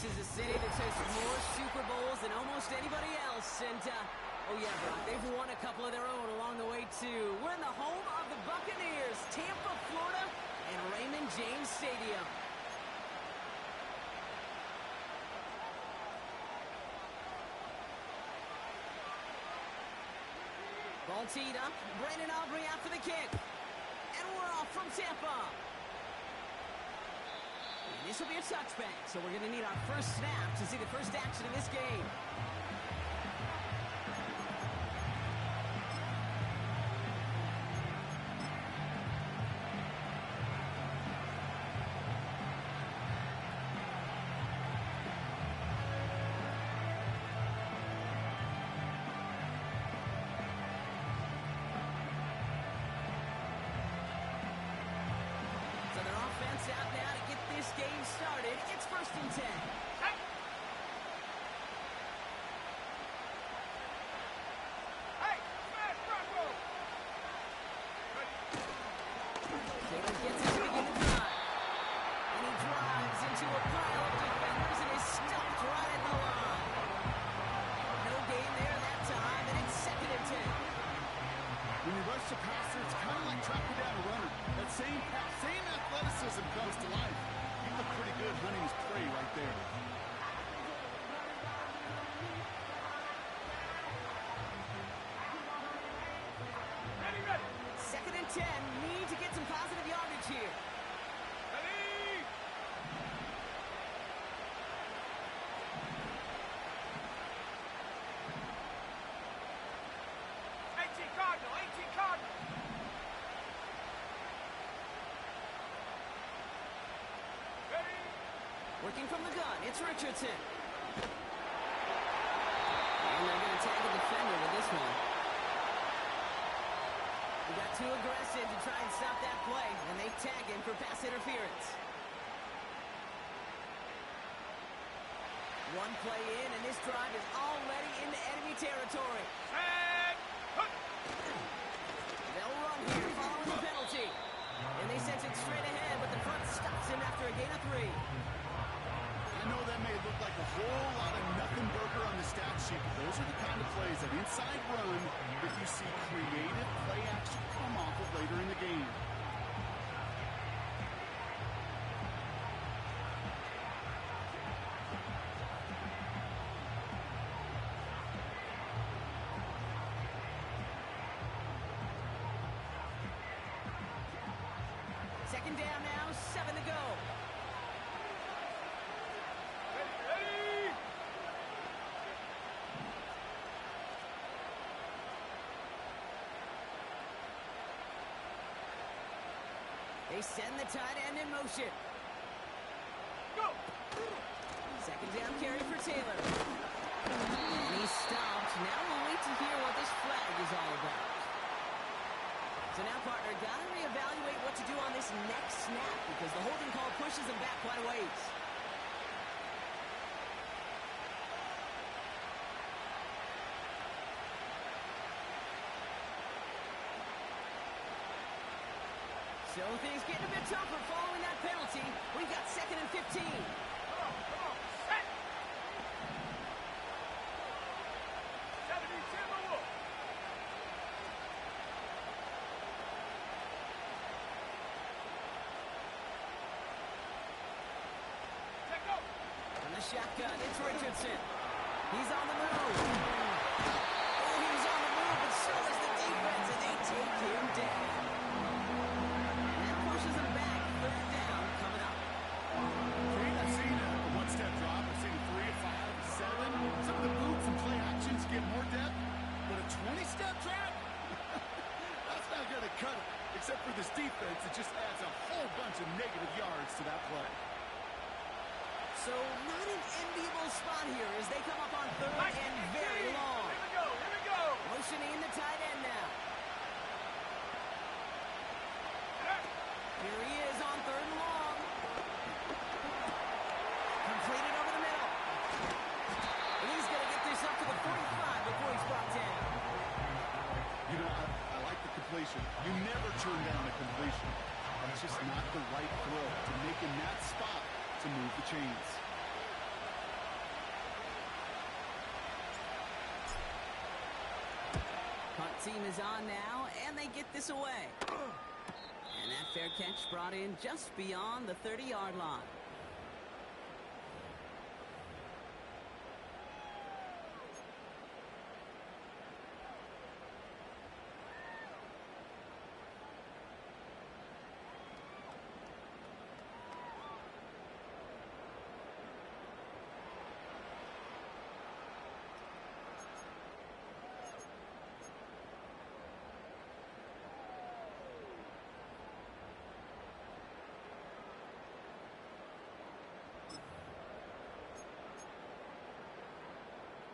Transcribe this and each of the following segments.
is a city that's hosted more Super Bowls than almost anybody else. And, oh yeah, Brock, they've won a couple of their own along the way, too. We're in the home of the Buccaneers, Tampa, Florida, and Raymond James Stadium. Ball teed up. Brandon Aubrey out for the kick. And we're off from Tampa. And this will be a touchback, so we're going to need our first snap to see the first action in this game. Out now to get this game started. It's 1st and 10. Hey! Smash, Bronco! Taylor gets it to begin the drive. And he drives into a pile of defenders and is stopped right at the line. No gain there that time, and it's 2nd and 10. When you rush the passer, it's kind of like tracking down a runner. That same pass, same athleticism comes to life. He looked pretty good hunting his prey right there. Ready. 2nd and 10. Need to get some positive yardage here. Ready! Cardinal. Ready? Working from the gun, it's Richardson. And they're going to tag a defender with this one. He got too aggressive to try and stop that play, and they tag him for pass interference. One play in, and this drive is already into enemy territory. They'll run here following the penalty. And they sent it straight ahead, but the front stops him after a gain of 3. I know that may look like a whole lot of nothing burger on the stat sheet, but those are the kind of plays, that inside run, that you see creative play action come off of later in the game. Second down now, 7 to go. Ready! They send the tight end in motion. Go! Second down carry for Taylor. And he's stopped. Now we'll wait to hear what this flag is all about. So now, partner, got to reevaluate what to do on this next snap because the holding call pushes them back quite a ways. So things getting a bit tougher following that penalty. We've got 2nd and 15. Come on, set! 70 Timberwolves. From the shotgun, it's Richardson. He's on the move. Oh, he's on the move, but so is the defense, and they take him down. And that pushes him back. 3rd down coming up. I've seen a one-step drop. I've seen a 3, a 5, a 7. Some of the moves and play actions get more depth, but a 20-step drop? That's not going to cut it. Except for this defense, it just adds a whole bunch of negative yards to that play. So not an enviable spot here as they come up on 3rd and very long. Here we go. Motioning in the tight end now. Here he is on 3rd and long. Completed over the middle. And he's going to get this up to the 45 before he's brought down. You know, I like the completion. You never turn down a completion. That's just not the right throw to make in that spot to move the chains. seam is on now, and they get this away. And that fair catch brought in just beyond the 30-yard line.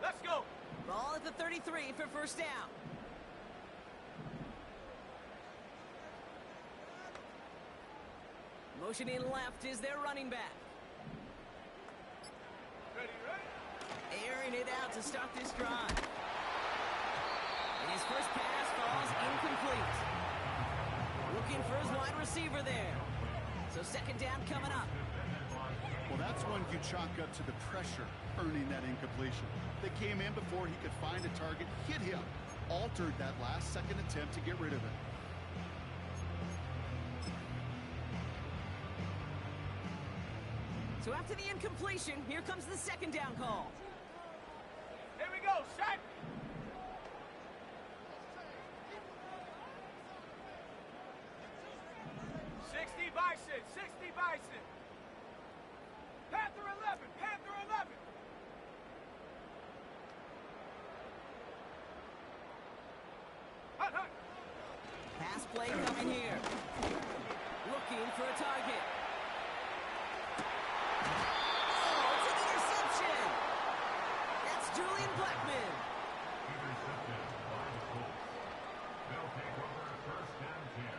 Let's go. Ball at the 33 for first down. Motion in left is their running back. Ready. Airing it out to start this drive. And his first pass falls incomplete. Looking for his wide receiver there. So second down coming up. Well, that's one you chalk up to the pressure earning that incompletion. They came in before he could find a target, hit him, altered that last-second attempt to get rid of it. So after the incompletion, here comes the second down call. Here we go, set! Bison, 60 Bison. Panther 11, Panther 11. Hut, hut. Pass play coming here. Looking for a target. Oh, it's an interception. That's Julian Blackman. Intercepted by the Colts. They'll take over first and 10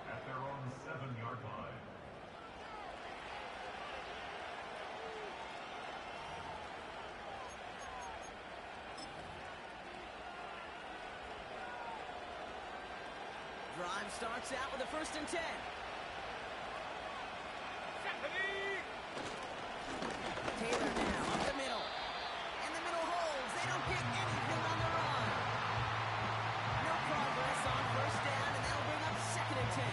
at their own 7-yard line. Drive starts out with a 1st and 10. Taylor now up the middle. And the middle holds. They don't get anything on the run. No progress on 1st down, and that'll bring up 2nd and 10.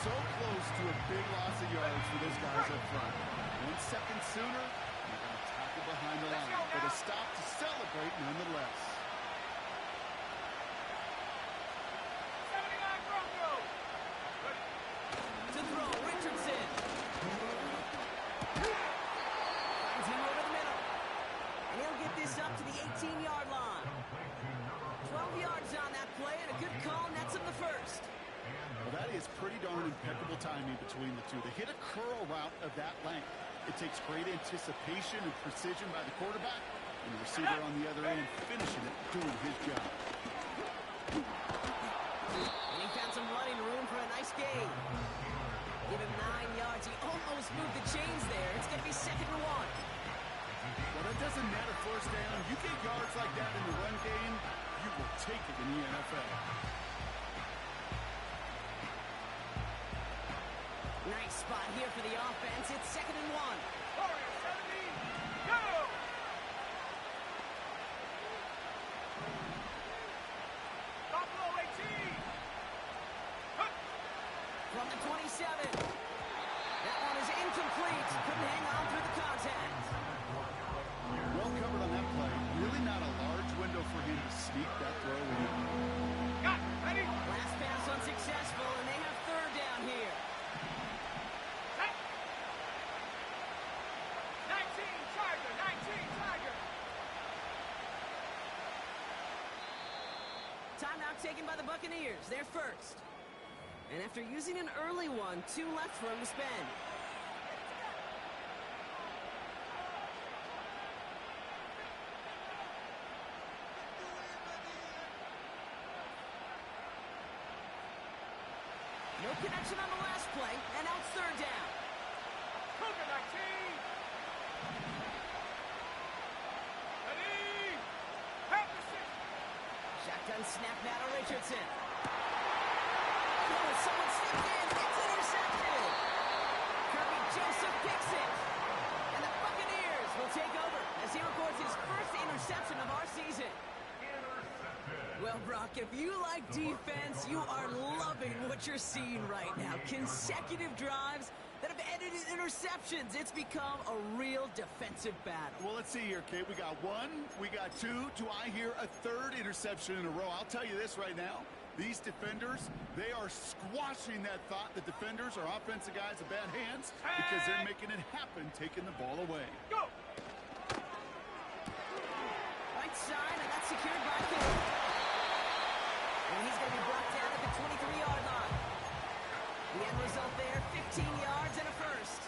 So close to a big loss of yards for those guys up front. 1 second sooner, they're going to tackle behind the line. But a stop to celebrate nonetheless. To throw, Richardson. Finds him over the middle. And he'll get this up to the 18-yard line. 12 yards on that play, and a good call nets him the first. Well, that is pretty darn impeccable timing between the two. They hit a curl route of that length. It takes great anticipation and precision by the quarterback, and the receiver on the other end finishing it, doing his job. And he found some running room for a nice gain. Give him 9 yards. He almost moved the chains there. It's going to be 2nd and 1. Well, that doesn't matter 1st down. You get yards like that in the run game, you will take it in the NFL. Nice spot here for the offense. It's 2nd and 1. Warrior 70, go! Buffalo 18. Hut. From the 27. That one is incomplete. Couldn't hang on through the contact. Well covered on that play. Really not a large window for him to sneak that throw in. Got it, ready? Last pass unsuccessful, and they have 3rd down here. Set. 19, Tiger, 19, Tiger. Timeout taken by the Buccaneers. They're first. And after using an early one, 2 left for him to spend. No connection on the last play, and now it's 3rd down. Cougar 19. Ready? Panther 6. Shotgun snap now to Richardson. Oh, someone stepped in. It's intercepted. Kirby Joseph picks it. And the Buccaneers will take over as he records his first interception of our season. Intercepted. Well, Well, Brock, if you like defense, you are loving what you're seeing right now. Consecutive drives that have ended in interceptions. It's become a real defensive battle. Well, let's see here, Kate. We got one, we got two. Do I hear a third interception in a row? I'll tell you this right now. These defenders, they are squashing that thought that defenders or offensive guys have bad hands because they're making it happen, taking the ball away. Go! Right side, and that's secured by Hill. And he's going to be brought down at the 23-yard line. The end result there, 15 yards and a first.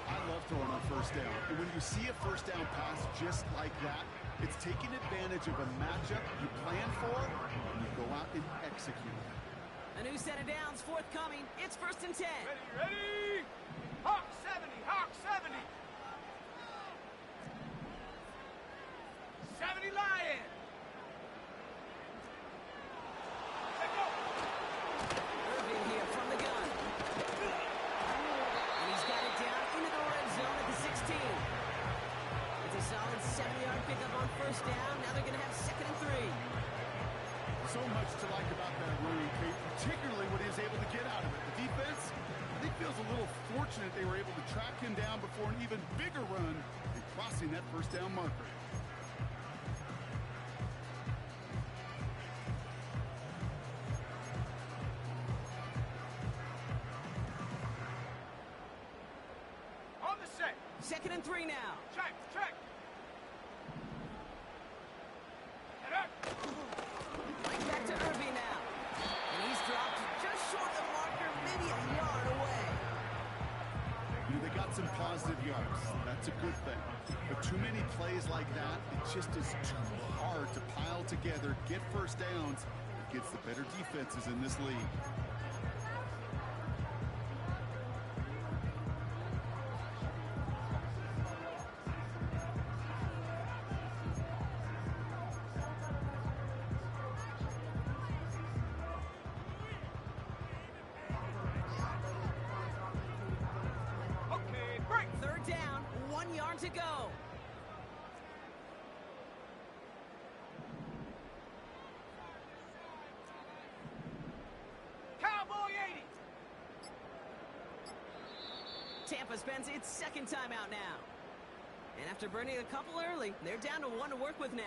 I love throwing on first down. And when you see a first down pass just like that, it's taking advantage of a matchup you plan for, and you go out and execute. A new set of downs forthcoming. It's 1st and 10. Ready? Hawk 70, Hawk 70. 70 Lion. Let's go. Irving here from the gun. And he's got it down into the red zone at the 16. It's a solid 7-yard pickup on first down. Now they're going to have 2nd and 3. So much to like about that running, Kate, particularly what he was able to get out of it. The defense, I think, feels a little fortunate they were able to track him down before an even bigger run and crossing that first down marker. On the set. 2nd and 3 now. Check, check. Head up. Right back to Irving now. And he's dropped just short of the marker, maybe a yard away. You know, they got some positive yards. That's a good thing. But too many plays like that, it just is too hard to pile together, get first downs against the better defenses in this league. Okay, break. 3rd down, 1 yard to go. Cowboy 80. Tampa spends its 2nd time out now. And after burning a couple early, they're down to 1 to work with now.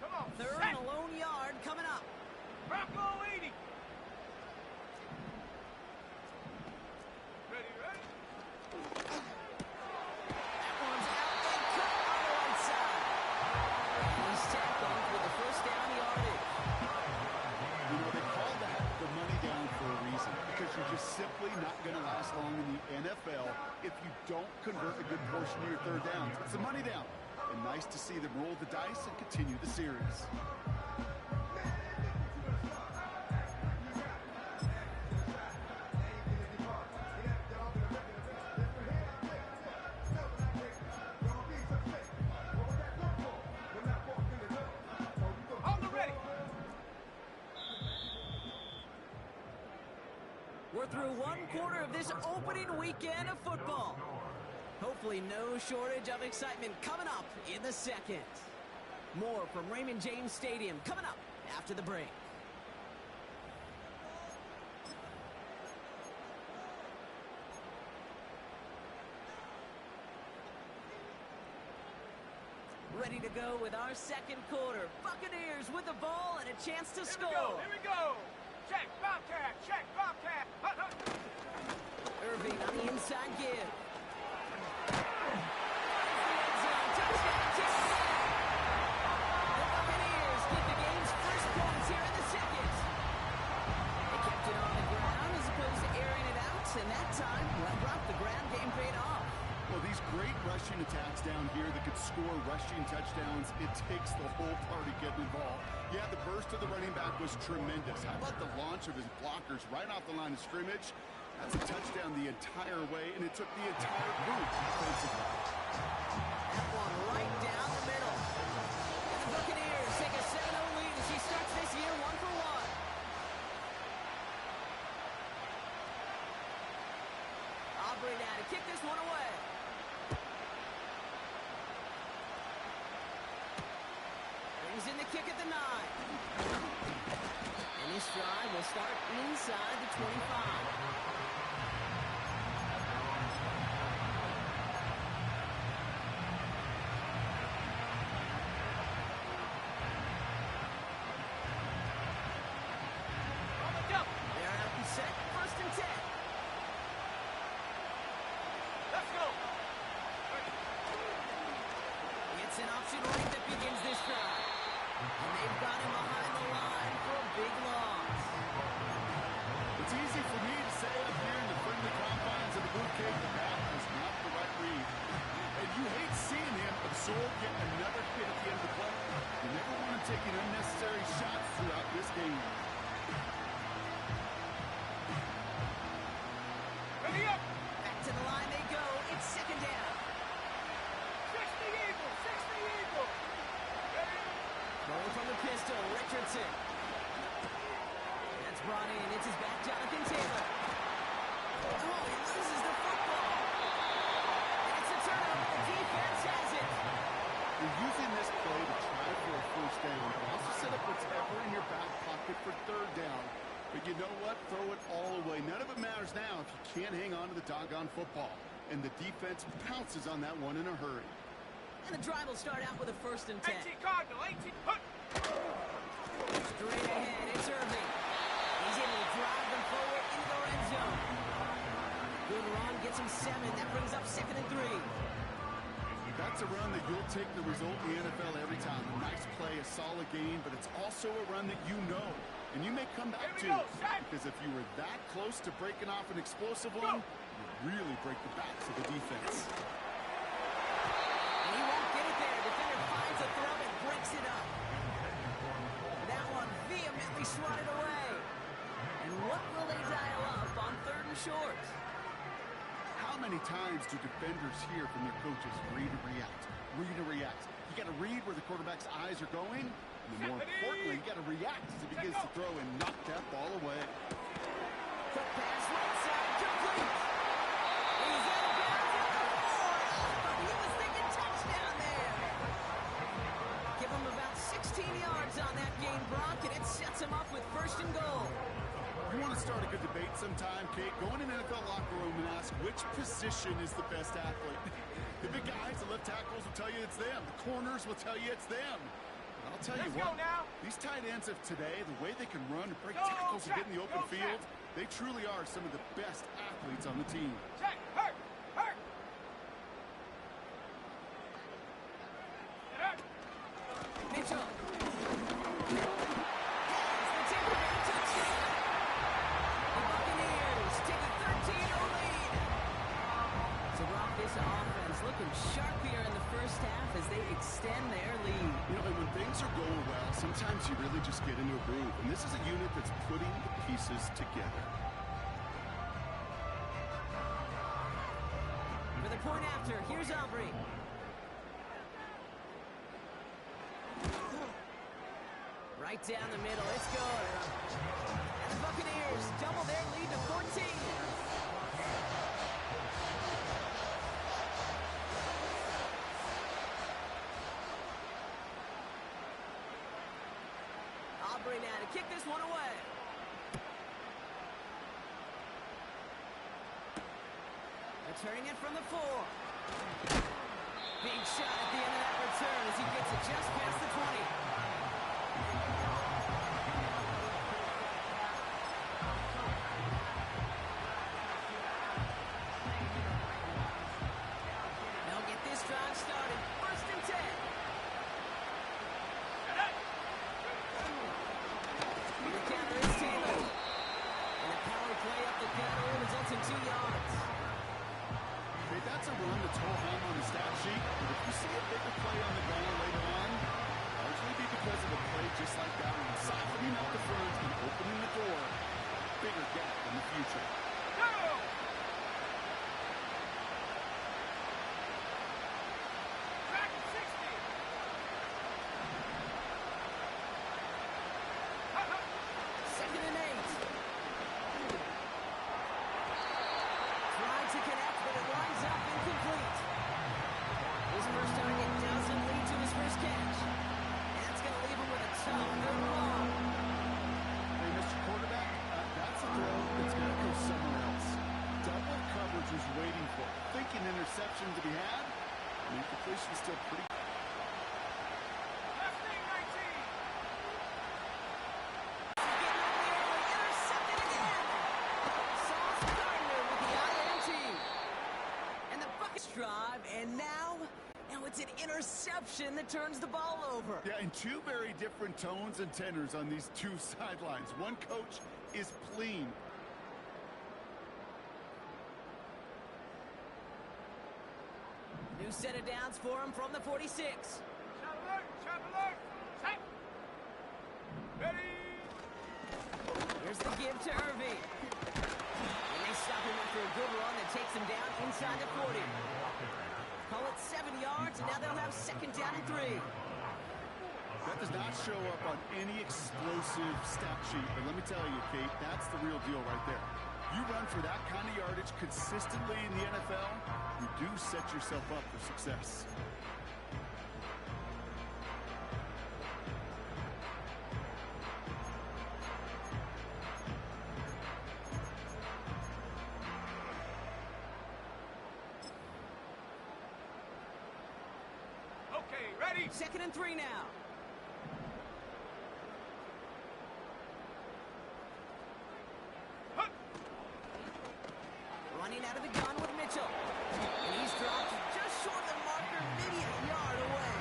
Come on. 3rd Set. and a lone yard coming up. Bronco 80. Ready? That one's out and cut on the right side. He's tackled with the first down yardage. You know, they call that the money down for a reason, because you're just simply not going to last long in the NFL if you don't convert a good portion of your 3rd downs. It's the money down. And nice to see them roll the dice and continue the series. On the ready. We're through 1 quarter of this opening weekend of football. Hopefully no shortage of excitement coming up in the 2nd. More from Raymond James Stadium coming up after the break. Ready to go with our 2nd quarter. Buccaneers with the ball and a chance to score. Here we go. Check, Bobcat. Check, Bobcat. Irving on the inside give. And that time, well, brought the ground game rushing attacks down here that could score rushing touchdowns. It takes the whole party getting involved. Yeah, the burst of the running back was tremendous. How about the launch of his blockers right off the line of scrimmage? That's a touchdown the entire way, and it took the entire group offensively. That one right down the middle. And the Buccaneers take a 7-0 lead as he starts this year 1-for-1. Aubrey now to kick this one away. Brings in the kick at the 9. And this drive will start inside the 25. Set, 1st and 10. Let's go. It's an option right that begins this drive. And they've got him behind the line for a big loss. It's easy for me to say up here in the friendly confines of the Blue Cave that was not the right read. And you hate seeing him absorb yet another hit at the end of the play. You never want to take an unnecessary shots throughout this game. Back to the line they go. It's 2nd down. 60 Eagles, 60 Eagles. Going from the pistol, Richardson. That's brought in. It's his back, Jonathan Taylor. Oh, he loses the football. And it's a turnover. The defense has it. You're using this play to try for a 1st down, but also set up whatever in your back pocket for 3rd down. But you know what? Throw it all away. None of it matters now if you can't hang on to the doggone football. And the defense pounces on that one in a hurry. And the drive will start out with a 1st and 10. 18 Cardinal, 18. Hut. Straight ahead, it's Irving. He's able to drive them forward into the red zone. Good run, gets him 7. That brings up 2nd and 3. That's a run that you'll take the result in the NFL every time. A nice play, a solid game, but it's also a run that you know. And you may come back to, because if you were that close to breaking off an explosive one, you really break the backs of the defense. And he won't get it there. Defender finds a throw and breaks it up. That one vehemently swatted away. And what will they dial up on 3rd and short? How many times do defenders hear from their coaches, read and react, read and react? You got to read where the quarterback's eyes are going. And more importantly, you got to react as he begins to throw and knock that ball away. Quick pass, right side, complete. He's out of bounds at the 4. But he was thinking touchdown there. Give him about 16 yards on that gain, Brock, and it sets him up with 1st and goal. You want to start a good debate sometime, Kate? Go in an NFL locker room and ask which position is the best athlete. The big guys, the left tackles will tell you it's them. The corners will tell you it's them. I'll tell you what, these tight ends of today, the way they can run and break tackles and get in the open field, they truly are some of the best athletes on the team. Check, hurt, hurt. Mitchell. The Tampa Bay touchdown. The Buccaneers take a 13-0 lead. So Brock, this offense looking sharp here in the 1st half as they extend their lead. You know, and when things are going well, sometimes you really just get into a groove. And this is a unit that's putting the pieces together. For the point after, here's Aubrey. Right down the middle, it's good. And the Buccaneers double their lead to 14. Aubrey now to kick this one away. Returning it from the 4. Big shot at the end of that return as he gets it just past the 20. They'll get this drive started. 1st and 10. The counter is Taylor. And a power play up the middle results in 2 yards. Hey, that's a run that's ho-hum on the stat sheet. interception to be had. I mean, completion is still pretty. Left knee, 19. Intercepted again. Sauce Gardner with the INT. And the Buckets drive, and now it's an interception that turns the ball over. Yeah, and two very different tones and tenors on these two sidelines. One coach is pleased. New set of downs for him from the 46. Shot alert, shot alert. Set. Ready. Here's the give to Irving. And they stop him after a good run that takes him down inside the 40. Call it 7 yards, and now they'll have second down and 3. That does not show up on any explosive stat sheet, but let me tell you, Kate, that's the real deal right there. You run for that kind of yardage consistently in the NFL, you do set yourself up for success. Okay, ready. Second and 3 now. Hup. Running out of the gun with Mitchell. And he's dropped just short of the marker, maybe a yard away.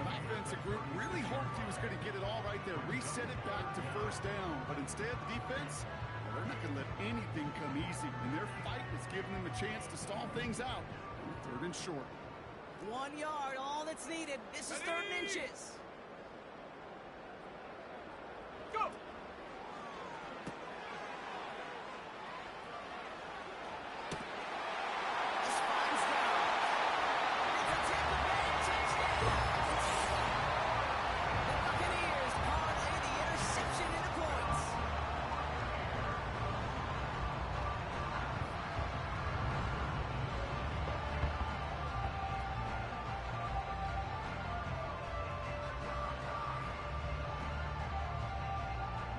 An offensive group really hoped he was going to get it all right there, reset it back to first down. But instead, the defense, they're not going to let anything come easy. And their fight was giving them a chance to stall things out. Third and short. 1 yard, all that's needed. This is third and inches. Go. This finds down. It's a Tampa Bay touchdown. The Buccaneers parlay the interception into points.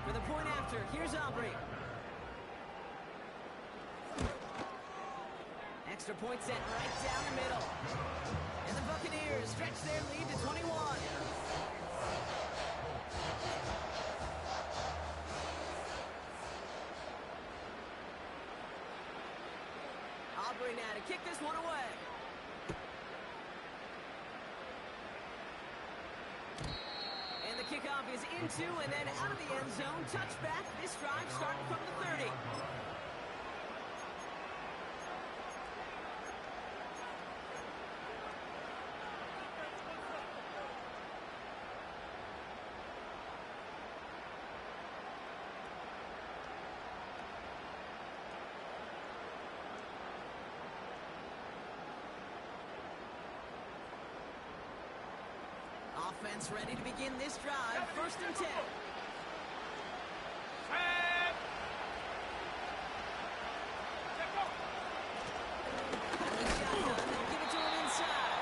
For the point after, here's Aubrey. Extra point set right down the middle. And the Buccaneers stretch their lead to 21. Aubrey now to kick this one away. And the kickoff is into and then out of the end zone. Touchback. This drive starting from the 30. Offense ready to begin this drive. First and 10. Set. Set, go. Only shotgun. They'll give it to him inside.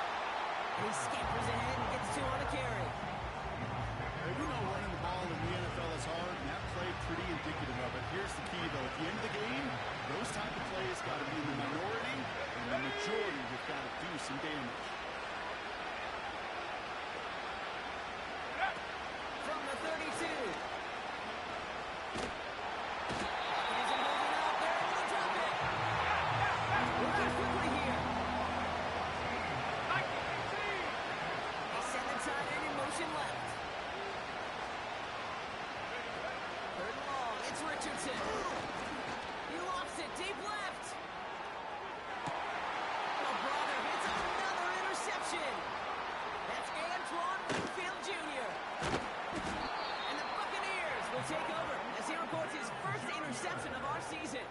And he scampers ahead and gets 2 on the carry. Hey, we know running the ball in the NFL is hard, and that play pretty indicative of it. Here's the key, though. At the end of the game, those type of plays got to be in the minority, and the majority have got to do some damage. From the 32. Buccaneers are holding up. They're able to drop it. Moving quickly here. 19. They send the tight end in motion left. Third and long. It's Richardson. He lofts it deep left. Oh, brother, it's another interception. That's Antoine Winfield Jr. And the Buccaneers will take over as he records his first interception of our season.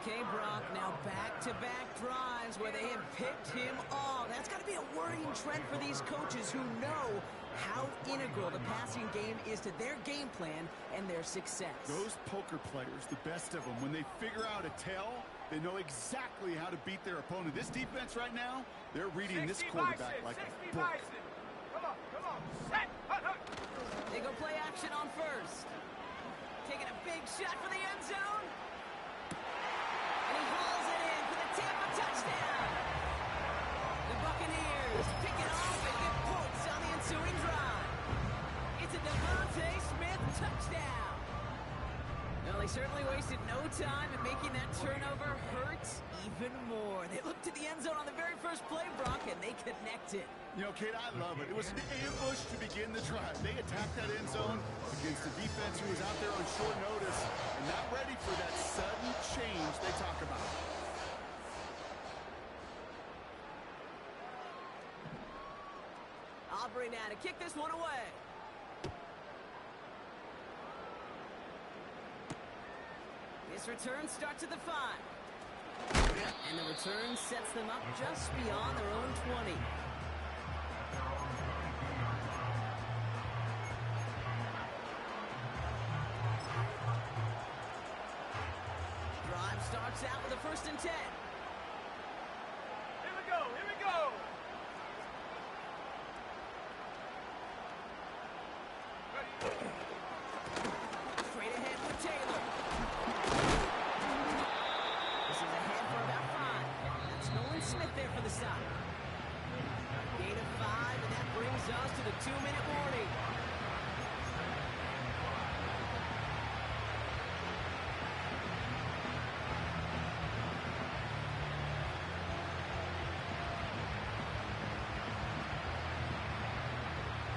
Okay, Brock, now back-to-back drives where they have picked him off. That's got to be a worrying trend for these coaches who know how integral the passing game is to their game plan and their success. Those poker players, the best of them, when they figure out a tell, they know exactly how to beat their opponent. This defense right now, they're reading this quarterback like a book. Come on. Set. Hut, hut. They go play action on first. Taking a big shot for the end zone. And he hauls it in for the Tampa touchdown. The Buccaneers pick it off and get points on the ensuing drive. It's a Devontae Smith touchdown. Well, they certainly wasted no time in making that turnover hurt even more. They looked to the end zone on the very first play, Brock, and they connected. You know, Kate, I love it. It was an ambush to begin the drive. They attacked that end zone against a defense who was out there on short notice and not ready for that sudden change they talk about. Aubrey now to kick this one away. This return starts at the 5. And the return sets them up just beyond their own 20. Drive starts out with a 1st and 10. Here we go, here we go. Straight ahead with Taylor. This is ahead for about 5. That's Nolan Smith there for the stop. Gain of 5, and that brings us to the 2-minute warning.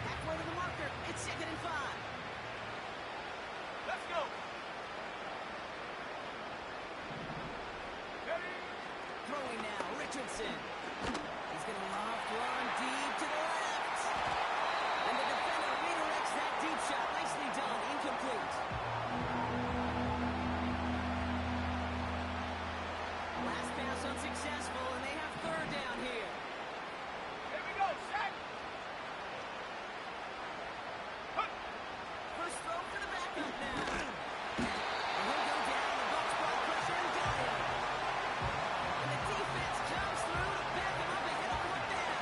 Halfway to the marker. It's 2nd and 5. Let's go. Ready? Throwing now, Richardson. He's going to loft one deep to the left. And the defender redirects that deep shot. Nicely done. Incomplete. Last pass unsuccessful, and they have 3rd down here. Here we go, set. Hut. First throw for the backup now. And he'll go down. The Bucs brought pressure and got him. And the defense comes through to back him up and get on 4th down.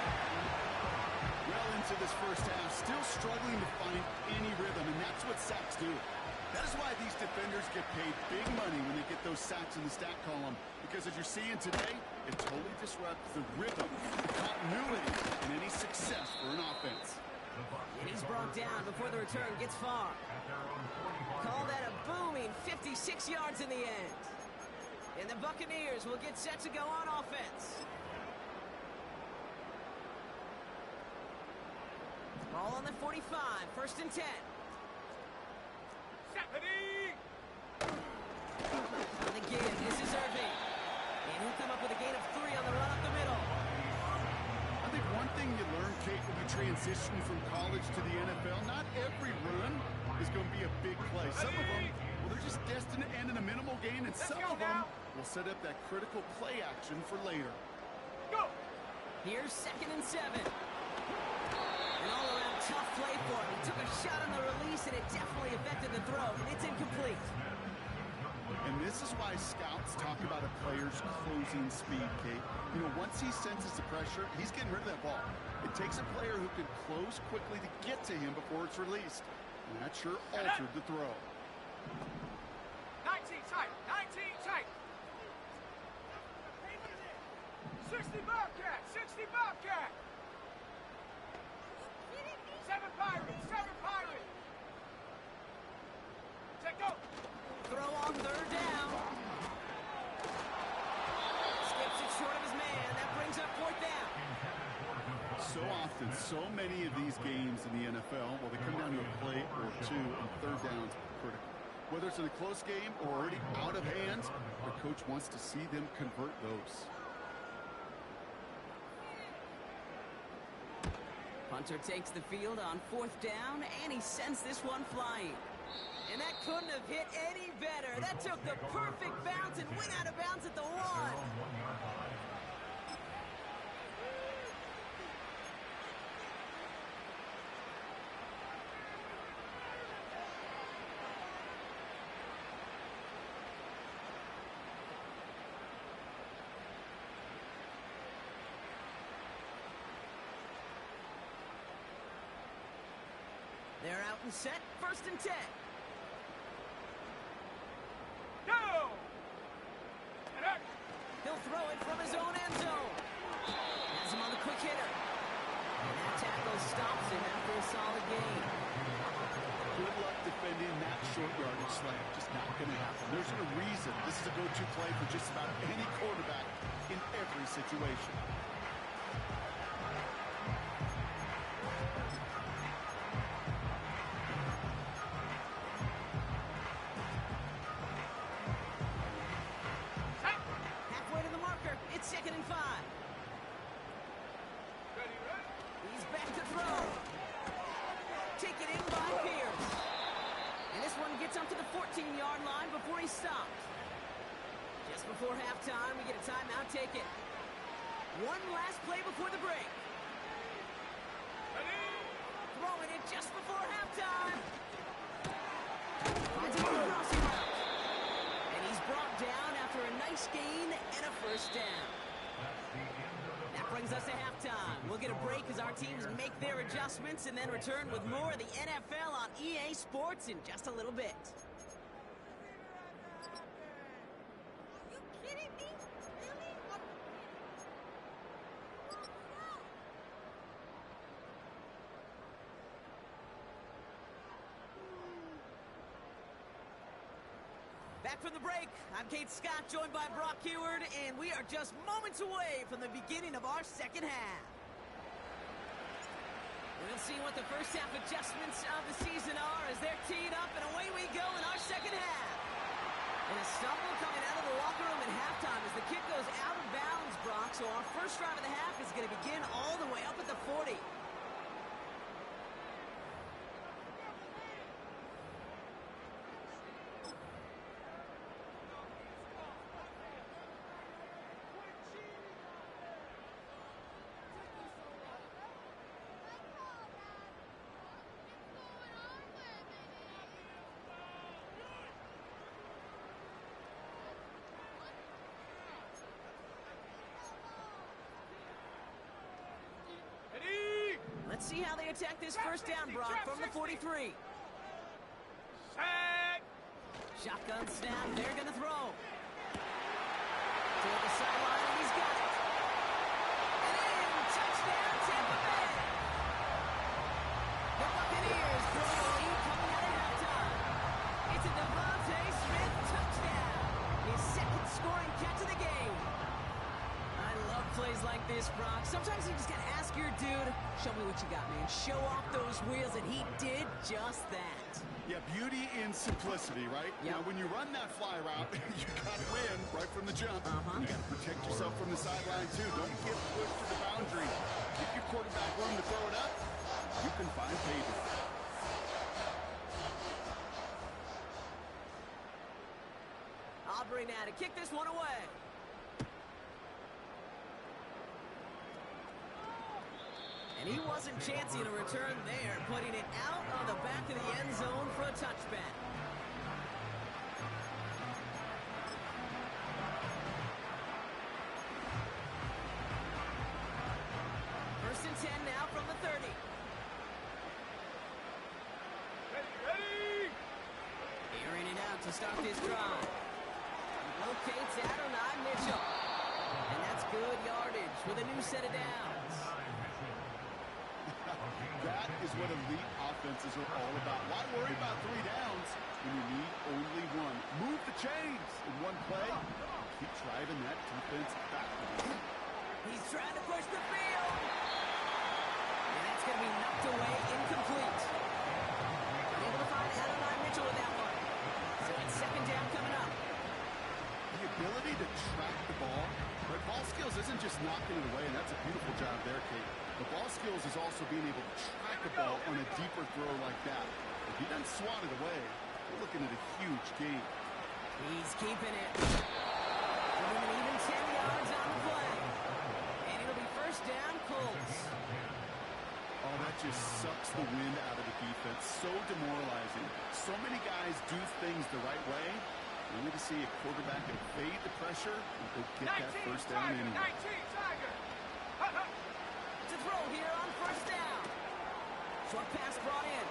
Well into this first half, still struggling to find any rhythm, and that's what sacks do. That is why these defenders get paid big money when they get those sacks in the stat column, because as you're seeing today, it totally disrupts the rhythm, the continuity, and any success for an offense. And he's brought down before the return gets far. Call that a booming 56 yards in the end. And the Buccaneers will get set to go on offense. Ball on the 45, 1st and 10. Set. Ready? And again, this is Irving. And he'll come up with a gain of 3 on the run up the middle. I think one thing you learn, Kate, when you transition from college to the NFL, not every run is going to be a big play. Some of them, well, they're just destined to end in a minimal gain, and some of them will set up that critical play action for later. Go. Here's 2nd and 7. An all-around tough play for him. He took a shot on the release, and it definitely affected the throw. It's incomplete. And this is why scouts talk about a player's closing speed, Kate. You know, once he senses the pressure, he's getting rid of that ball. It takes a player who can close quickly to get to him before it's released. And that sure altered the throw. 19 tight, 19 tight. 60 Bobcat, 60 Bobcat. 7 Pirates, 7 Pirates. Check go. Throw on 3rd down. Skips it short of his man. That brings up 4th down. So often, so many of these games in the NFL, well, they come down to a play or 2, and 3rd downs are critical. Whether it's in a close game or already out of hands, the coach wants to see them convert those. Hunter takes the field on 4th down, and he sends this one flying. And that couldn't have hit any better. That took the perfect bounce and went out of bounds at the 1. They're out and set, 1st and 10. Go! And up. He'll throw it from slam. Just not going to happen. There's a reason this is a go-to play for just about any quarterback in every situation. Halfway to the marker. It's 2nd and 5. He's back to throw. Taken in by Pierce. And this one gets up to the 14-yard line before he stopped. Just before halftime, we get a timeout taken. One last play before the break. Throwing it just before halftime. Finds a good crossing route. And he's brought down after a nice gain and a first down. That brings us to halftime. We'll get a break as our teams make their adjustments and then return with more of the NFL on EA Sports in just a little bit. Are you kidding me? Really? Back from the break, I'm Kate Scott, joined by Brock Heward, and we are just moments away from the beginning of our second half. We'll see what the first half adjustments of the season are as they're teed up, and away we go in our second half. And a stumble coming out of the locker room at halftime as the kick goes out of bounds, Brock. So our first drive of the half is going to begin all the way up at the 40. Let's see how they attack this first down, Brock, from the 43. Set. Shotgun snap, they're going to throw. Toward the sideline, and he's got it. And in, touchdown, Tampa Bay. The Buccaneers growing a lead coming out of halftime. It's a Devontae Smith touchdown. His second scoring catch of the game. I love plays like this, Brock. Sometimes you just got to ask your dude, show me what you got, man. Show off those wheels, and he did just that. Yeah, beauty in simplicity, right? Yep. Now, when you run that fly route, you got to win right from the jump. You got to protect yourself from the sideline, too. Don't get pushed to the boundary. Give your quarterback room to throw it up. You can find pay dirt. Aubrey now to kick this one away. And he wasn't chancing a return there, putting it out on the back of the end zone for a touchback. First and 10 now from the 30. Ready. Airing it out to start this drive. Locates Adonai Mitchell. And that's good yardage with a new set of downs. That is what elite offenses are all about. Why worry about 3 downs when you need only one? Move the chains in one play. Keep driving that defense backwards. He's trying to push the field. And that's going to be knocked away, incomplete. Able to find Adonai Mitchell with that one. So it's second down coming up. The ability to track the ball, right? Ball skills isn't just knocking it away, and that's a beautiful job there, Kate. The ball skills is also being able to track a ball on a deeper throw like that. If he doesn't swat it away, we're looking at a huge gain. He's keeping it. Giving him even 10 yards on the play. And it'll be first down, Colts. Oh, that just sucks the wind out of the defense. So demoralizing. So many guys do things the right way. We need to see a quarterback evade the pressure and go get that first down anyway. 19 Tiger. To throw here on first down. Short pass brought in.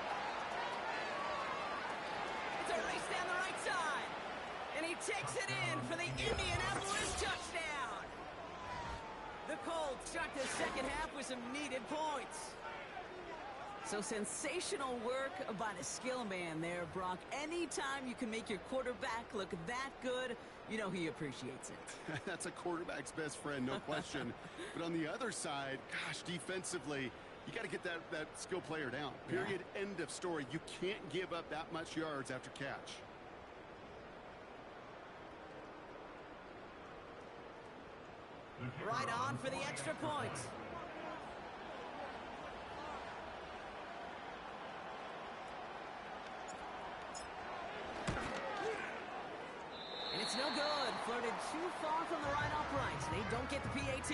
It's a race down the right side. And he takes it in for the Indianapolis touchdown. The Colts start the second half with some needed points. So sensational work by the skill man there, Brock. Anytime you can make your quarterback look that good, you know he appreciates it. That's a quarterback's best friend, no question. But on the other side, gosh, defensively, you got to get that skill player down. Period. Yeah. End of story. You can't give up that much yards after catch. Right on for the extra point. And it's no good. Floated too far from the right upright. They don't get the PAT.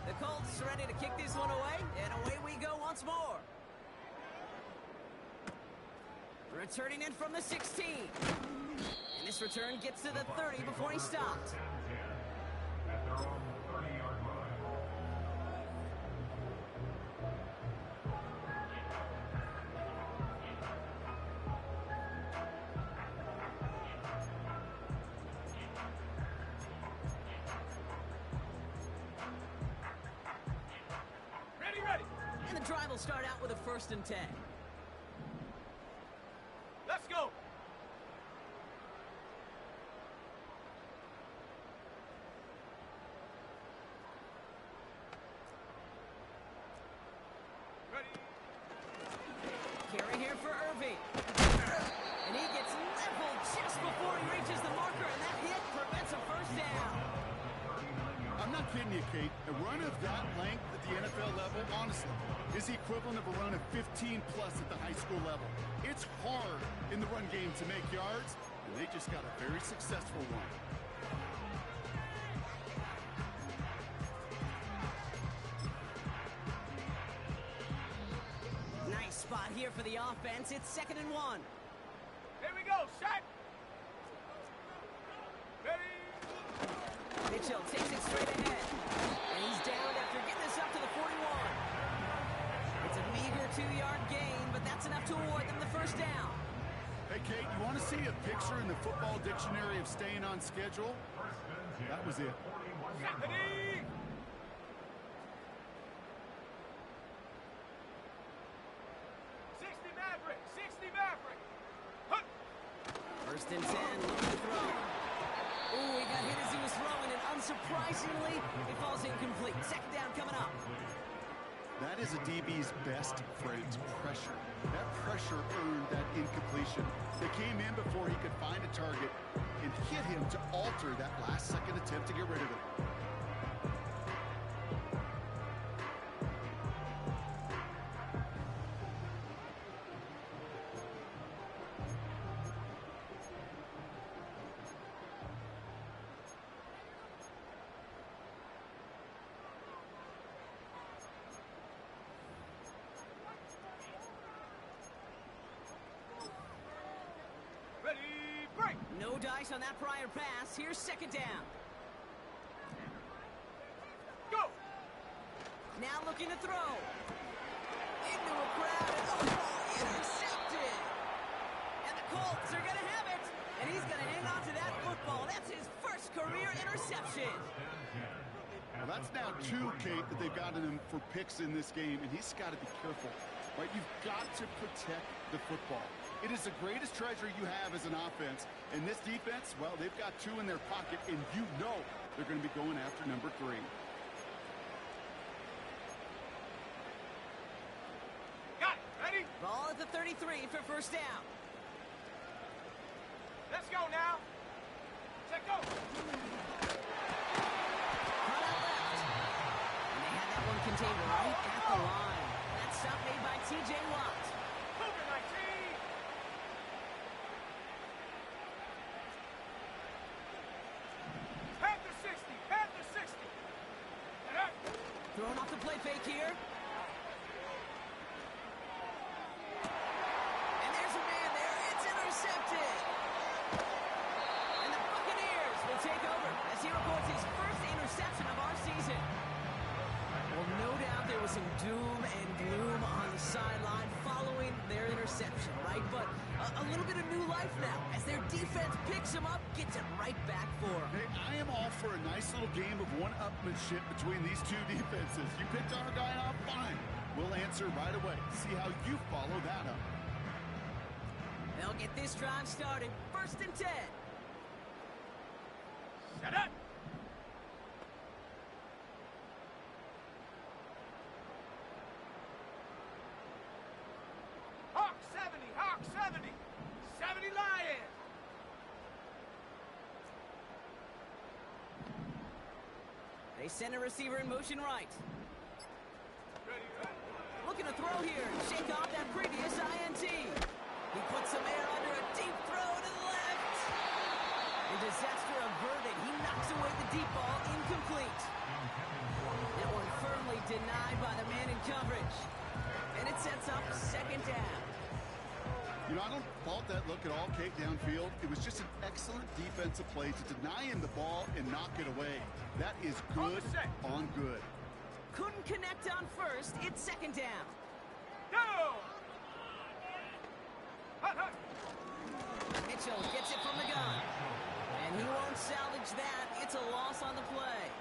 The Colts ready to kick this one away, and away we go once more. Returning in from the 16. And this return gets to the 30 before he stopped. At their own 30-yard line. Ready. And the drive will start out with a 1st and 10. Let's go. Ready. Carry here for Irving. And he gets leveled just before he reaches the marker, and that hit prevents a 1st down. I'm not kidding you, Kate. A run of that length at the NFL level, honestly, is the equivalent of a run of 15-plus at the high school level. It's hard in the run game to make yards, and they just got a very successful one. Nice spot here for the offense. It's 2nd and 1. Here we go. Shot. Ready. Mitchell takes it straight ahead. And he's down after getting this up to the 41. It's a meager 2-yard gain, but that's enough to award them the 1st down. Hey, Kate, you want to see a picture in the football dictionary of staying on schedule? That was it. Ready. 60 Maverick. 60 Maverick. Huh. 1st and 10, looking to throw. Ooh, he got hit as he was throwing, and unsurprisingly, it falls incomplete. 2nd down coming up. That is a DB's best friend, pressure. That pressure earned that incompletion. They came in before he could find a target and hit him to alter that last-second attempt to get rid of it. Ready. Break. No dice on that prior pass. Here's 2nd down. Go. Now looking to throw. Into a crowd. And intercepted. And the Colts are going to have it. And he's going to hang on to that football. That's his 1st career interception. Well, that's now 2, Kate, that they've gotten him for picks in this game, and he's got to be careful. Right? You've got to protect the football. It is the greatest treasure you have as an offense. And this defense, well, they've got 2 in their pocket, and you know they're going to be going after number 3. Got it. Ready. Ball at the 33 for 1st down. Let's go now. Set go. Caught out left. And they had that one contained right at the line. That stop made by T.J. Watt. Cougar 19. Panther 60. Panther 60. Throwing off the play fake here. And there's a man there. It's intercepted. And the Buccaneers will take over as he records his 1st interception of our season. Well, no doubt there was some doom and gloom on the sideline following defense picks him up, gets it right back for him. Hey, I am all for a nice little game of one-upmanship between these two defenses. You picked our guy off, fine. We'll answer right away. See how you follow that up. They'll get this drive started. 1st and 10. Set it. Hawk 70, Hawk 70. 70 Lions. They send a receiver in motion right. Ready, ready. Looking to throw here. Shake off that previous INT. He puts some air under a deep throw to the left. And disaster averted. He knocks away the deep ball, incomplete. That one firmly denied by the man in coverage. And it sets up 2nd down. You know, I don't fault that look at all, Kate, downfield. It was just an excellent defensive play to deny him the ball and knock it away. That is good on good. Couldn't connect on 1st. It's 2nd down. Go! Hut, hut. Mitchell gets it from the gun. And he won't salvage that. It's a loss on the play.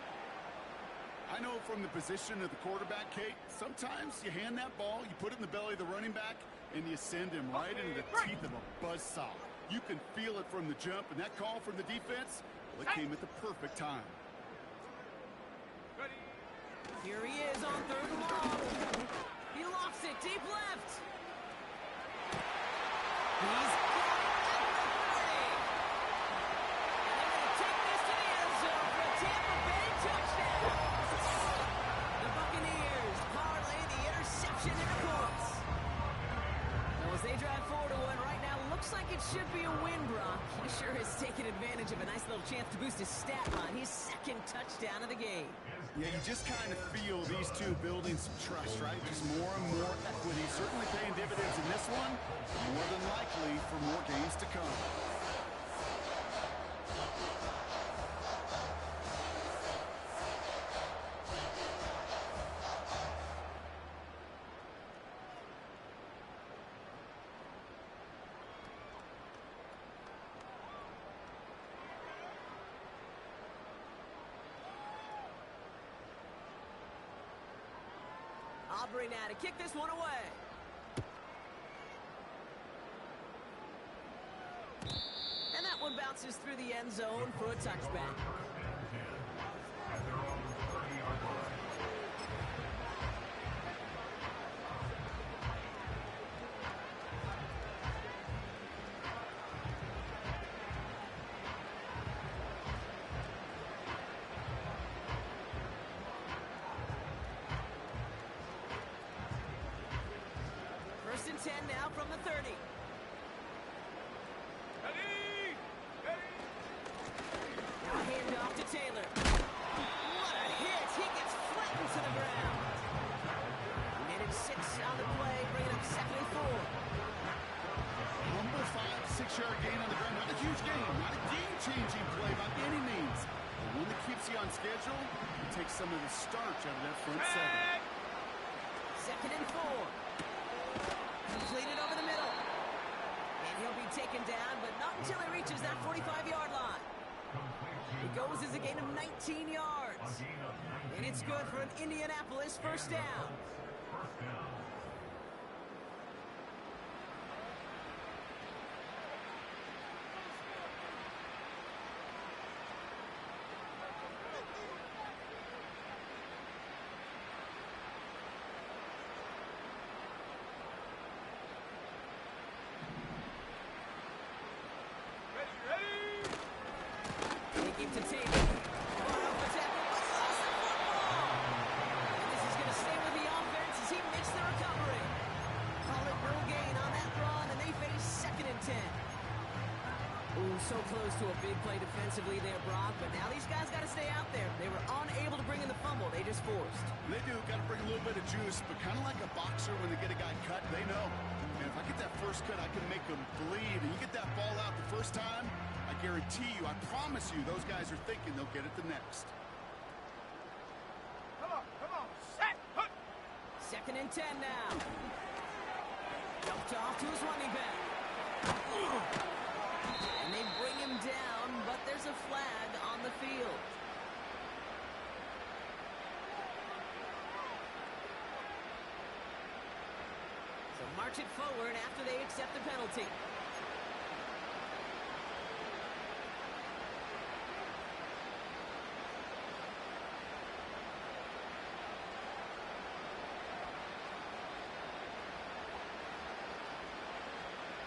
I know from the position of the quarterback, Kate, sometimes you hand that ball, you put it in the belly of the running back, and you send him right into the teeth of a buzzsaw. You can feel it from the jump, and that call from the defense, well, it came at the perfect time. Ready. Here he is on 3rd and long. He lofts it deep left. He's got it at the 30. And they're going to take this to the end zone for a Tampa Bay touchdown. The Buccaneers parlay the interception into points. Now as they drive forward to one right now, looks like it should be a win, Brock. He sure has taken advantage of a nice little chance to boost his stat line. His 2nd touchdown of the game. Yeah, you just kind of feel these two building some trust, right? Just more and more equity. Certainly paying dividends in this one. More than likely for more games to come. Aubrey now to kick this one away. And that one bounces through the end zone for a touchback. At their own 30-yard line. First and 10 now from the 30. Ready. Ready. Now hand off to Taylor. What a hit! He gets flattened to the ground. He made it 6 on the play, bringing up 2nd and 4. Humble 5-6-yard gain on the ground. Not a huge game. Not a game-changing play by any means. But one that keeps you on schedule and takes some of the starch out of that front 7. 2nd and 4. Completed over the middle. And he'll be taken down, but not until he reaches that 45-yard line. It goes as a gain of 19 yards. And it's good for an Indianapolis 1st down. First down. Ready, ready. They keep to Taylor. Far off the tackle, but he lost the football. And this is going to stay with the offense as he makes the recovery. Call it no gain on that run, and they face 2nd and 10. Ooh, so close to a big play defensively there, Brock, but now these guys got to stay out there. They were unable to bring in the fumble. They just forced. They do. Got to bring a little bit of juice, but kind of like a boxer when they get a guy cut, they know. And if I get that first cut, I can make them bleed. And you get that ball out the first time, I guarantee you, I promise you, those guys are thinking they'll get it the next. Come on. Set. Hut. 2nd and 10 now. Dumped off to his running back. And they've march it forward after they accept the penalty.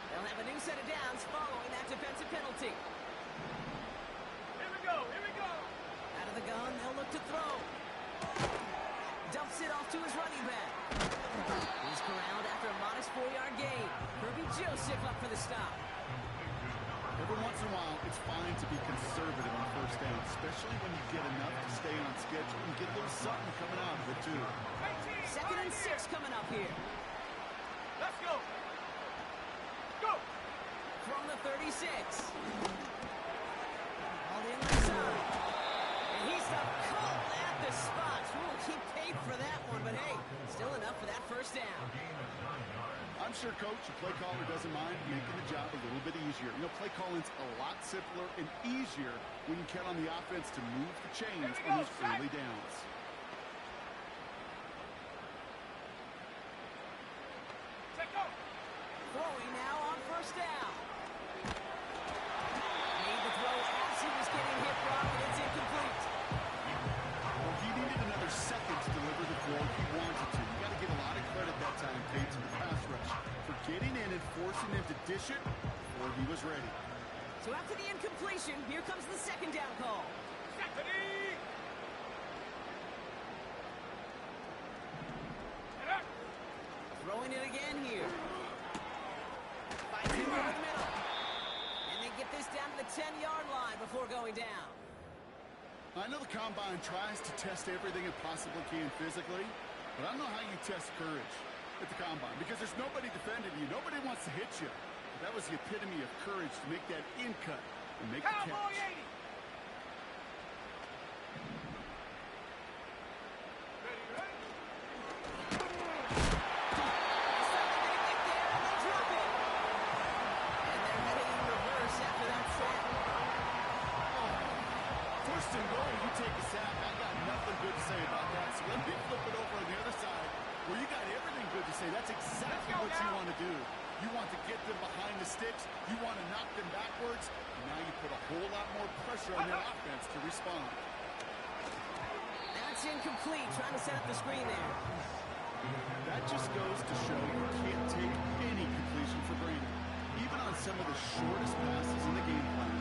They'll have a new set of downs following that defensive penalty. Here we go, here we go. Out of the gun, they'll look to throw. Dumps it off to his running back. He's corralled after a modest 4-yard gain. Kirby Joseph up for the stop. Every once in a while, it's fine to be conservative on first down, especially when you get enough to stay on schedule and get a little something coming out of it, too. 18, 2nd and 6 coming up here. Let's go. Go. From the 36. All in left side. And he's stopped cold at the spot. Ooh, he paid for that one, but hey, still enough for that first down. I'm sure Coach, the play caller, doesn't mind making the job a little bit easier. You know, play calling's a lot simpler and easier when you count on the offense to move the chains on these early downs. Set go. Throwing now on first down. Made the throw as he was getting hit, Brock, and it's incomplete. Well, he needed another second to deliver the throw he wanted to. You got to give a lot of credit that time, Pete, to the pass rush for getting in and forcing him to dish it before he was ready. So after the incompletion, here comes the 2nd down call. Stephanie. Get up. Throwing it again here. Finds him over the middle. And they get this down to the 10-yard line before going down. I know the Combine tries to test everything it possibly can physically, but I don't know how you test courage at the Combine because there's nobody defending you. Nobody wants to hit you. But that was the epitome of courage to make that in cut and make the Cowboy catch. 80. Ready, ready. First and goal, you take a sack. I got nothing good to say about that. So let me flip it over on the other side where you got everything good to say. That's exactly what you want to do. You want to get them behind the sticks. You want to knock them backwards. And now you put a whole lot more pressure on their offense to respond. That's incomplete. Trying to set up the screen there. That just goes to show you can't take any completion for granted, even on some of the shortest passes in the game plan.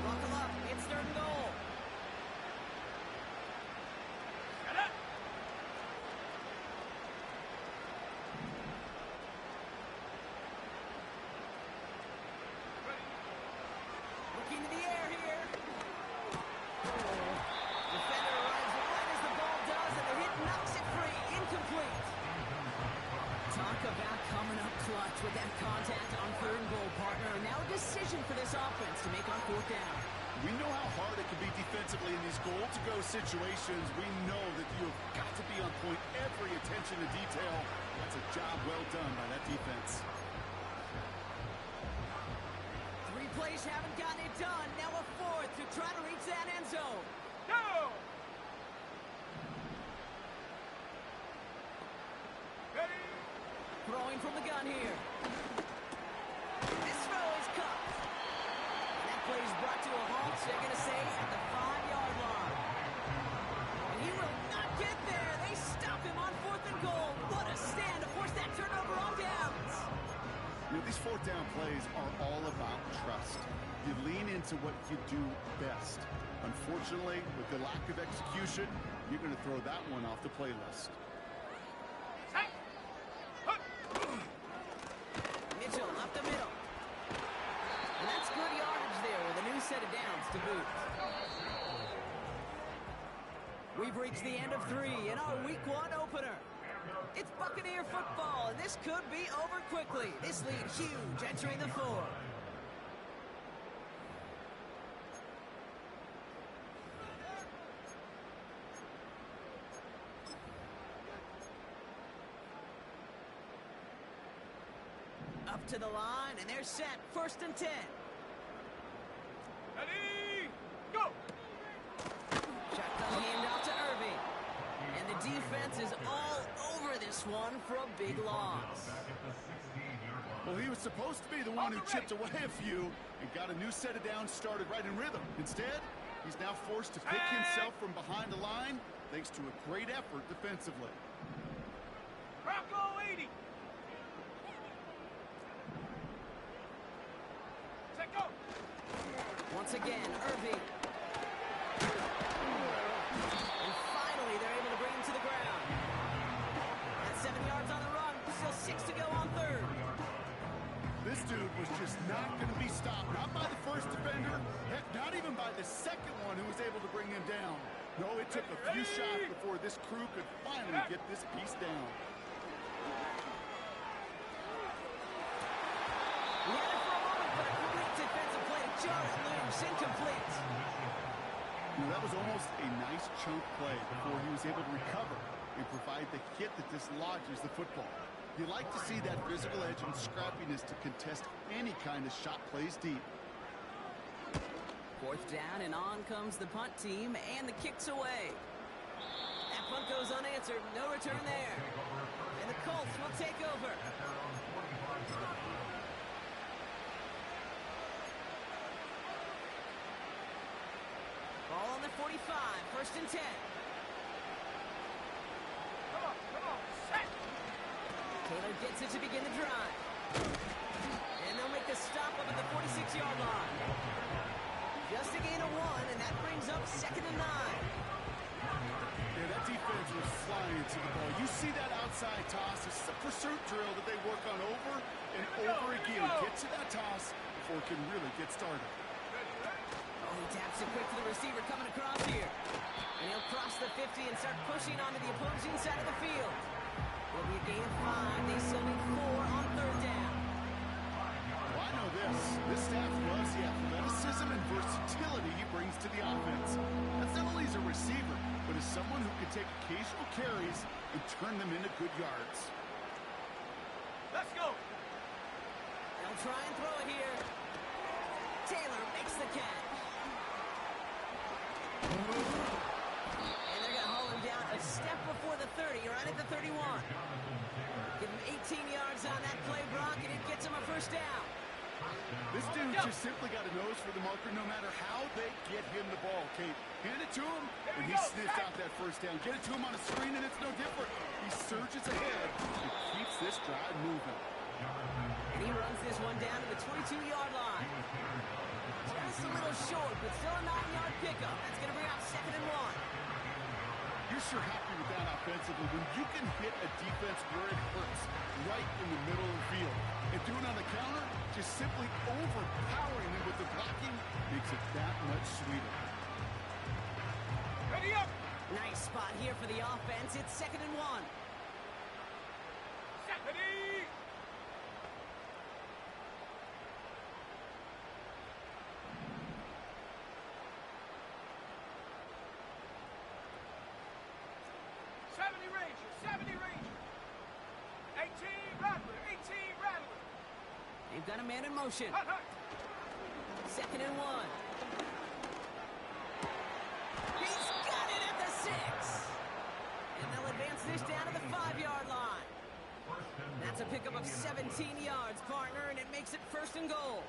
Buckle up. It's 3rd and goal. Get up. Ready. Looking to the air here. Defender arrives right as the ball does, and the hit knocks it free. Incomplete. Talk about coming up clutch with that contact on 3rd and goal, partner. Now a decision for this offense to make on 4th down. We know how hard it can be defensively in these goal-to-go situations. We know that you have got to be on point, every attention to detail. That's a job well done by that defense. 3 plays haven't gotten it done. Now a 4th to try to reach that end zone. Go. Ready. Throwing from the gun here. This throw is cut. And that play is brought to a halt, so they're going to say at the 5-yard line. And he will not get there. They stop him on 4th and goal. What a stand to force that turnover on downs. You know, these 4th down plays are all about trust. You lean into what you do best. Unfortunately, with the lack of execution, you're going to throw that one off the playlist. Set. Hut. Mitchell up the middle. And that's good yardage there with a new set of downs to boot. We've reached the end of 3 in our Week 1 opener. It's Buccaneer football, and this could be over quickly. This lead huge entering the 4th. Up to the line, and they're set. 1st and 10. Ready. Go. Shotgun handoff to Irving. And the defense is all over this this one for a big loss. Well, he was supposed to be the one who chipped away a few and got a new set of downs started right in rhythm. Instead, he's now forced to pick himself from behind the line thanks to a great effort defensively. Bronco 80. Set go. Once again, Irving. And finally, they're able to bring him to the ground. That's 7 yards on the run. Still 6 to go on third. This dude was just not going to be stopped. Not by the first defender. Heck, not even by the second one who was able to bring him down. No, it took a few shots before this crew could finally get this piece down. He had it for a moment, but a complete defensive play to jar it loose. Incomplete. That was almost a nice chunk play before he was able to recover and provide the hit that dislodges the football. You like to see that physical edge and scrappiness to contest any kind of shot plays deep. 4th down, and on comes the punt team, and the kick's away. That punt goes unanswered. No return there. And the Colts will take over. Ball on the 45, 1st and 10. Come on, set. Taylor gets it to begin the drive. And they'll make the stop up at the 46-yard line. Just a gain of 1, and that brings up 2nd and 9. Yeah, that defense was flying to the ball. You see that outside toss. This is a pursuit drill that they work on over and over again. Get to that toss before it can really get started. Oh, he taps it quick to the receiver coming across here. And he'll cross the 50 and start pushing onto the opposing side of the field. It'll be a gain of 5. They still need 4 on 3rd down. Well, I know this. This staff loves the athleticism and versatility he brings to the offense. That's not only as a receiver, but as someone who can take occasional carries and turn them into good yards. Let's go. They'll try and throw it here. Taylor makes the catch. And they're going to haul him down a step before the 30, right at the 31. Give him 18 yards on that play, Brock, and it gets him a 1st down. This dude just simply got a nose for the marker no matter how they get him the ball, Kate. Hand it to him, and he sniffs out that 1st down. Get it to him on a screen, and it's no different. He surges ahead and keeps this drive moving. And he runs this one down to the 22-yard line. Just a little short, but still a 9-yard pickup. That's going to bring out 2nd and 1. You're sure happy with that offensively when you can hit a defense where it hurts, right in the middle of the field. And doing on the counter, just simply overpowering them with the blocking makes it that much sweeter. Ready up. Nice spot here for the offense. It's 2nd and 1. Set. Ready. Ranger, 70 Ranger. 18 Rattler, 18 Rattler. They've got a man in motion. Hut, hut. 2nd and 1. He's got it at the 6. And they'll advance this down to the 5-yard line. That's a pickup of 17 yards, partner, and it makes it 1st and goal.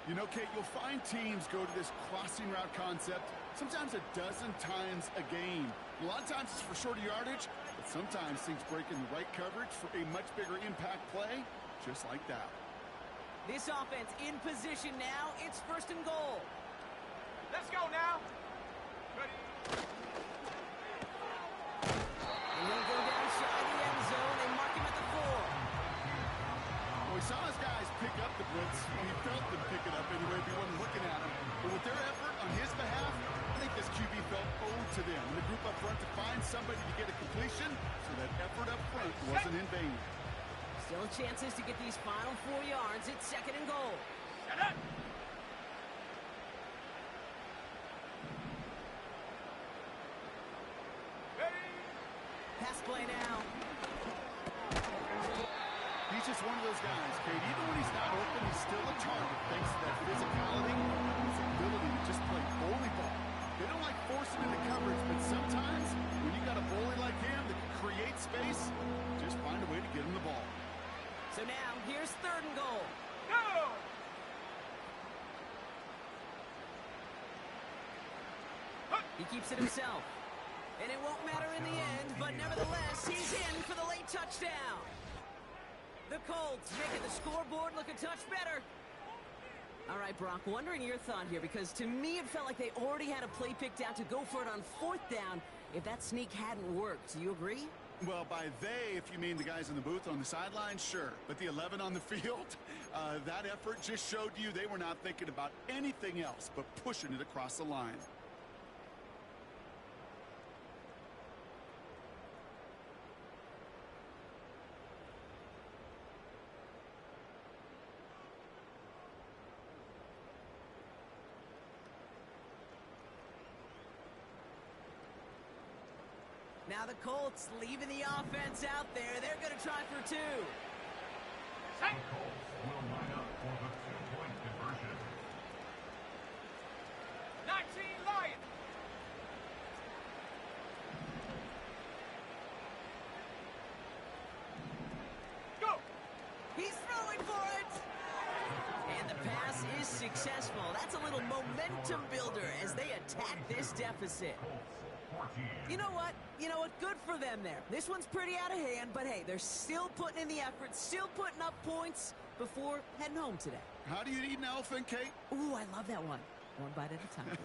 You know, Kate, you'll find teams go to this crossing route concept sometimes a dozen times a game. A lot of times it's for shorter yardage, but sometimes things break in the right coverage for a much bigger impact play, just like that. This offense in position now. It's 1st and goal. Let's go now. Ready. And he'll go down shy of the end zone. They mark him at the 4. Well, we saw his guys pick up the blitz. Well, he felt them pick it up anyway if he wasn't looking at him. But with their effort on his behalf, I think this QB felt owed to them. And the group up front to find somebody to get a completion, so that effort up front wasn't in vain. Still chances to get these final 4 yards. It's 2nd and goal. Set up. Ready. Pass play now. He's just one of those guys, Kate. Even when he's not open, he's still a target thanks to that physicality and his ability to just play bully ball. They don't like forcing into coverage, but sometimes when you got a bully like him that can create space, just keeps it himself. And it won't matter in the end, but nevertheless, he's in for the late touchdown. The Colts making the scoreboard look a touch better. All right, Brock, wondering your thought here, because to me it felt like they already had a play picked out to go for it on 4th down if that sneak hadn't worked. Do you agree? Well, by they, if you mean the guys in the booth on the sideline, sure. But the 11 on the field, that effort just showed you they were not thinking about anything else but pushing it across the line. Now the Colts leaving the offense out there. They're going to try for 2. The Colts will line up for the 2-point conversion. 19 Lions. Go. He's throwing for it. And the pass is successful. That's a little momentum builder as they attack this deficit. You know what? Good for them there. This one's pretty out of hand, but hey, they're still putting in the effort, still putting up points before heading home today. How do you eat an elephant, Kate? Ooh, I love that one. One bite at a time.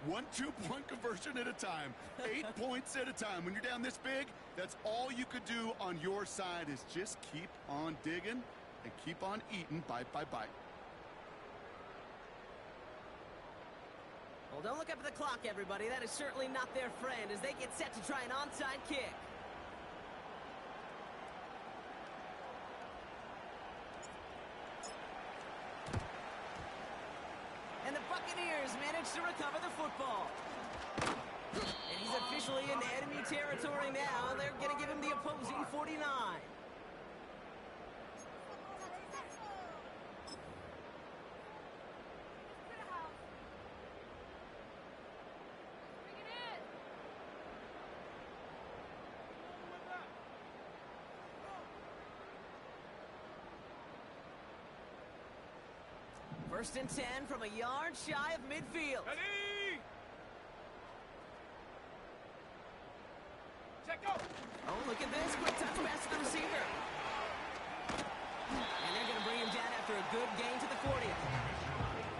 1 2-point conversion at a time. 8 points at a time. When you're down this big, that's all you could do on your side is just keep on digging and keep on eating bite by bite. Well, don't look up at the clock, everybody. That is certainly not their friend as they get set to try an onside kick. And the Buccaneers manage to recover the football. And he's officially in enemy territory now. They're going to give him the opposing 49. First and 10 from a yard shy of midfield. Ready. Check go. Oh, look at this. Quick touch pass to the receiver. And they're going to bring him down after a good gain to the 40.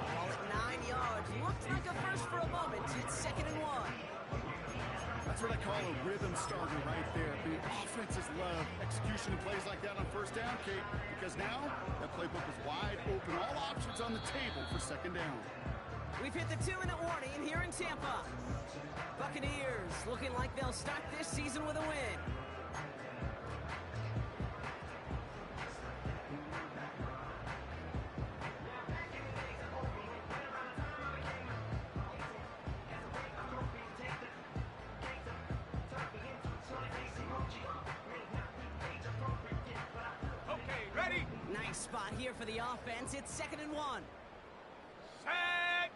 Ball at 9 yards. Looked like a first for a moment. It's 2nd and 1. That's what I call a rhythm starter right there. The offenses love execution of plays like that on 1st down, Kate, because now that playbook is wide open. All options on the table for 2nd down. We've hit the 2-minute warning here in Tampa. Buccaneers looking like they'll start this season with a win. Spot here for the offense. It's 2nd and 1. Set.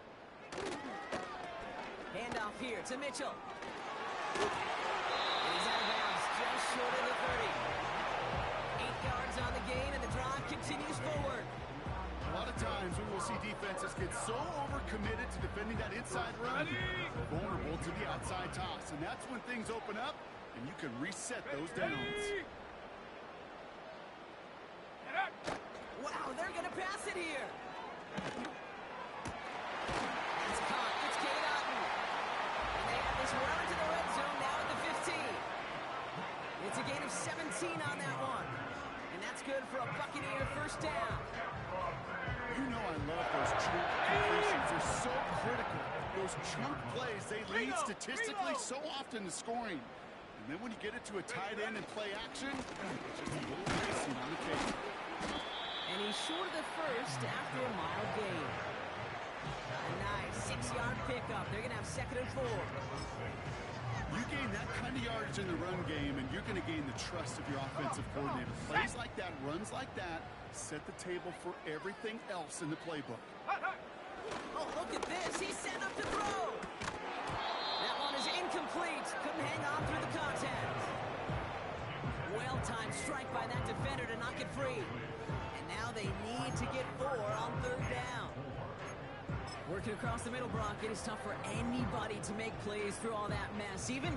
Handoff here to Mitchell. And he's out of bounds, just short of the 30. 8 yards on the gain, and the drive continues forward. A lot of times we will see defenses get so overcommitted to defending that inside run, vulnerable to the outside toss. And that's when things open up, and you can reset those downs. Wow, they're going to pass it here. It's caught. It's Kate Otten. And they have this well into the red zone now at the 15. It's a gain of 17 on that one. And that's good for a Buccaneer 1st down. You know I love those chunk completions. They're so critical. Those chunk plays, they lead statistically so often to scoring. And then when you get it to a tight end and play action, it's just a little icing on the cake. And he's short of the 1st after a mild gain. A nice 6-yard pickup. They're going to have 2nd and 4. You gain that kind of yardage in the run game, and you're going to gain the trust of your offensive coordinator. Plays like that, runs like that, set the table for everything else in the playbook. Oh, look at this. He's set up to throw. That one is incomplete. Couldn't hang on through the contact. Well-timed strike by that defender to knock it free. Now they need to get 4 on 3rd down. We're Working across the middle, Brock, it is tough for anybody to make plays through all that mess, even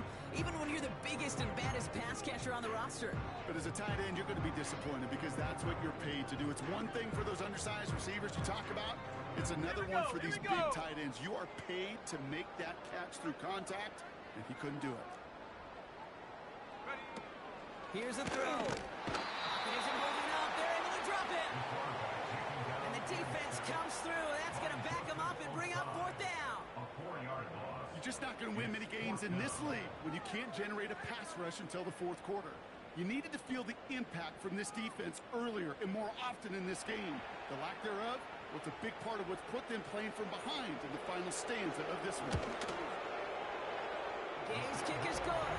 when you're the biggest and baddest pass catcher on the roster. But as a tight end, you're going to be disappointed because that's what you're paid to do. It's one thing for those undersized receivers you talk about. It's another one for these big tight ends. You are paid to make that catch through contact, and he couldn't do it. Here's a throw. Pocket isn't holding up. They're able to drop it. And the defense comes through. That's going to back them up and bring up fourth down. You're just not going to win many games in this league when you can't generate a pass rush until the fourth quarter. You needed to feel the impact from this defense earlier and more often in this game. The lack thereof was a big part of what's put them playing from behind in the final stanza of this one. Gay's kick is good.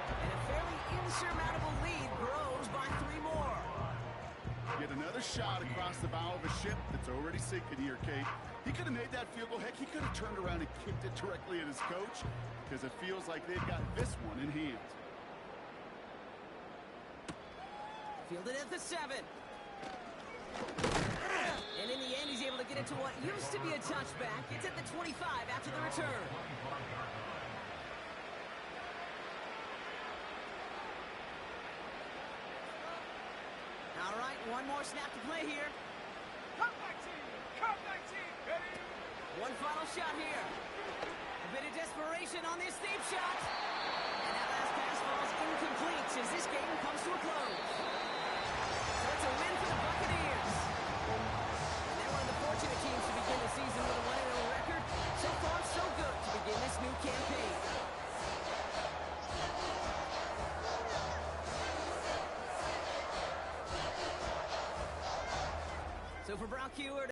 And a fairly insurmountable lead grows by 3 more. Yet another shot across the bow of a ship that's already sinking here, Kate. He could have made that field goal. Heck, he could have turned around and kicked it directly at his coach because it feels like they've got this one in hand. Fielded at the 7. And in the end, he's able to get it to what used to be a touchback. It's at the 25 after the return. All right, one more snap to play here. Come 19! Come 19! Ready? One final shot here. A bit of desperation on this deep shot. And that last pass falls incomplete as this game comes to a close. So it's a win for the Buccaneers. And they're one of the fortunate teams to begin the season with a 1-0 record. So far, so good to begin this new campaign. So for Brock Hewitt,